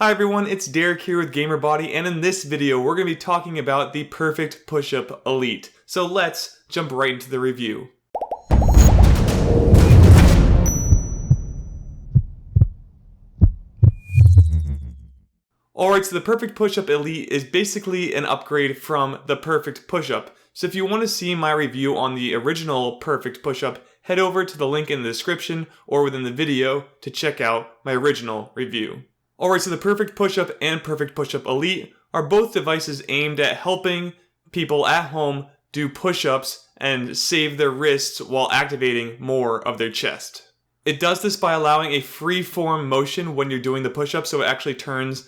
Hi everyone, it's Derek here with GamerBody, and in this video we're going to be talking about the Perfect Pushup Elite. So let's jump right into the review. Alright, so the Perfect Pushup Elite is basically an upgrade from the Perfect Pushup. So if you want to see my review on the original Perfect Pushup, head over to the link in the description or within the video to check out my original review. Alright, so the Perfect Pushup and Perfect Pushup Elite are both devices aimed at helping people at home do push-ups and save their wrists while activating more of their chest. It does this by allowing a free-form motion when you're doing the push-up, so it actually turns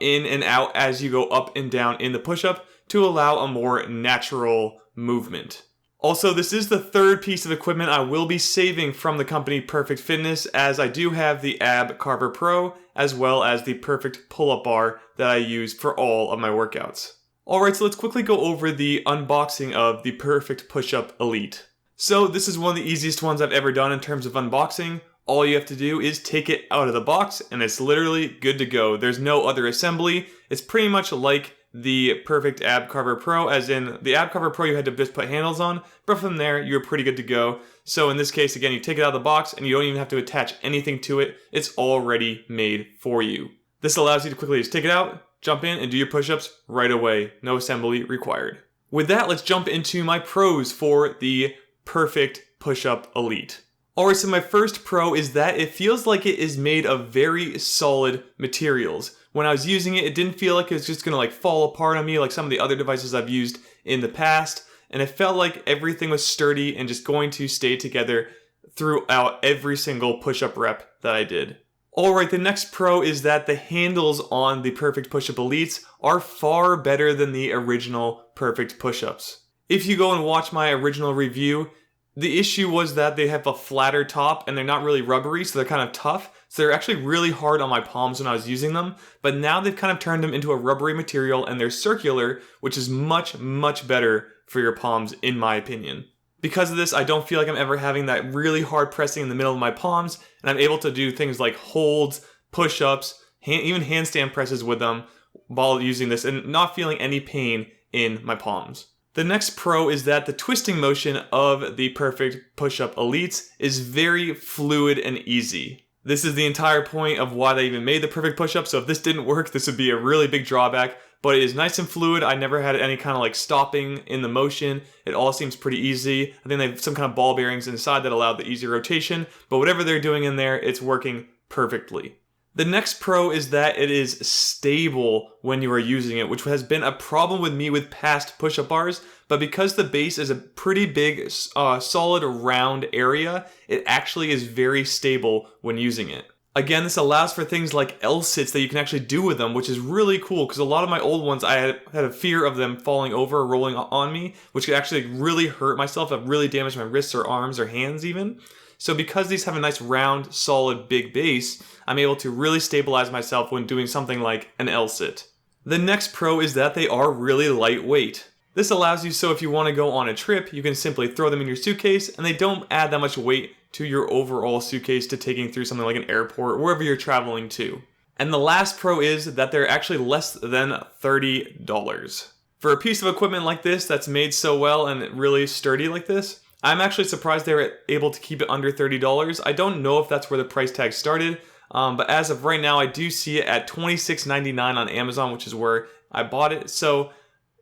in and out as you go up and down in the push-up to allow a more natural movement. Also, this is the third piece of equipment I will be saving from the company Perfect Fitness, as I do have the Ab Carver Pro as well as the Perfect Pull-Up Bar that I use for all of my workouts. Alright, so let's quickly go over the unboxing of the Perfect Pushup Elite. So this is one of the easiest ones I've ever done in terms of unboxing. All you have to do is take it out of the box and it's literally good to go. There's no other assembly. It's pretty much like the Perfect Ab Carver Pro, as in the Ab Carver Pro you had to just put handles on, but from there you're pretty good to go. So in this case, again, you take it out of the box and you don't even have to attach anything to it. It's already made for you. This allows you to quickly just take it out, jump in, and do your push-ups right away. No assembly required. With that, let's jump into my pros for the Perfect Pushup Elite. Alright, so my first pro is that it feels like it is made of very solid materials. When I was using it, it didn't feel like it was just going to fall apart on me like some of the other devices I've used in the past. And it felt like everything was sturdy and just going to stay together throughout every single push-up rep that I did. Alright, the next pro is that the handles on the Perfect Pushup Elites are far better than the original Perfect Pushups. If you go and watch my original review, the issue was that they have a flatter top and they're not really rubbery, so they're kind of tough. So they're actually really hard on my palms when I was using them. But now they've kind of turned them into a rubbery material and they're circular, which is much, much better for your palms in my opinion. Because of this, I don't feel like I'm ever having that really hard pressing in the middle of my palms, and I'm able to do things like holds, push-ups, even handstand presses with them while using this and not feeling any pain in my palms. The next pro is that the twisting motion of the Perfect Pushup Elites is very fluid and easy. This is the entire point of why they even made the Perfect Pushup, so if this didn't work, this would be a really big drawback, but it is nice and fluid. I never had any kind of stopping in the motion. It all seems pretty easy. I think they have some kind of ball bearings inside that allow the easy rotation, but whatever they're doing in there, it's working perfectly. The next pro is that it is stable when you are using it, which has been a problem with me with past push-up bars, but because the base is a pretty big, solid, round area, it actually is very stable when using it. Again, this allows for things like L-sits that you can actually do with them, which is really cool, because a lot of my old ones, I had a fear of them falling over or rolling on me, which could actually really hurt myself, and really damage my wrists or arms or hands even. So because these have a nice round, solid, big base, I'm able to really stabilize myself when doing something like an L-sit. The next pro is that they are really lightweight. This allows you, so if you want to go on a trip, you can simply throw them in your suitcase and they don't add that much weight to your overall suitcase to taking through something like an airport, wherever you're traveling to. And the last pro is that they're actually less than $30. For a piece of equipment like this that's made so well and really sturdy like this, I'm actually surprised they were able to keep it under $30. I don't know if that's where the price tag started, but as of right now, I do see it at $26.99 on Amazon, which is where I bought it. So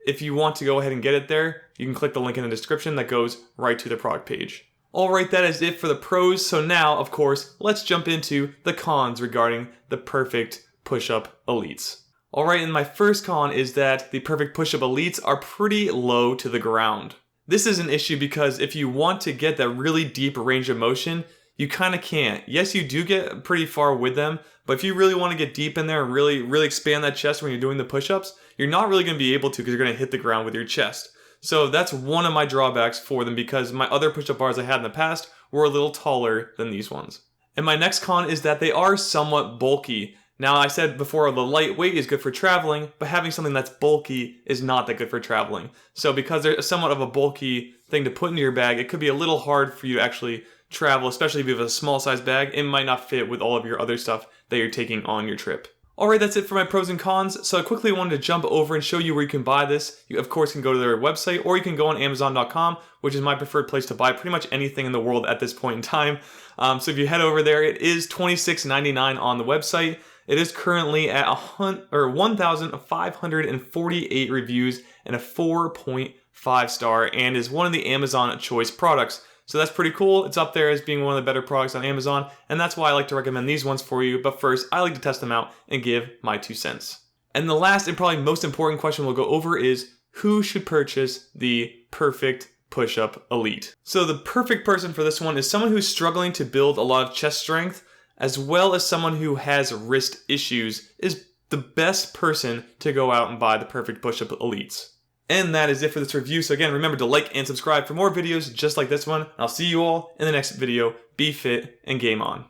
if you want to go ahead and get it there, you can click the link in the description that goes right to the product page. Alright, that is it for the pros. So now, of course, let's jump into the cons regarding the Perfect Pushup Elites. Alright, and my first con is that the Perfect Pushup Elites are pretty low to the ground. This is an issue because if you want to get that really deep range of motion, you kind of can't. Yes, you do get pretty far with them, but if you really want to get deep in there and really expand that chest when you're doing the push-ups, you're not really going to be able to because you're going to hit the ground with your chest. So that's one of my drawbacks for them, because my other push-up bars I had in the past were a little taller than these ones. And my next con is that they are somewhat bulky. Now, I said before the lightweight is good for traveling, but having something that's bulky is not that good for traveling. So because they're somewhat of a bulky thing to put into your bag, it could be a little hard for you to actually travel, especially if you have a small size bag. It might not fit with all of your other stuff that you're taking on your trip. Alright, that's it for my pros and cons. So I quickly wanted to jump over and show you where you can buy this. You of course can go to their website, or you can go on Amazon.com, which is my preferred place to buy pretty much anything in the world at this point in time. So if you head over there, it is $26.99 on the website. It is currently at 1,548 reviews and a 4.5 star, and is one of the Amazon Choice products. So that's pretty cool. It's up there as being one of the better products on Amazon, and that's why I like to recommend these ones for you. But first, I like to test them out and give my 2 cents. And the last and probably most important question we'll go over is, who should purchase the Perfect Pushup Elite? So the perfect person for this one is someone who's struggling to build a lot of chest strength, as well as someone who has wrist issues is the best person to go out and buy the Perfect Pushup Elites. And that is it for this review. So again, remember to like and subscribe for more videos just like this one. I'll see you all in the next video. Be fit and game on.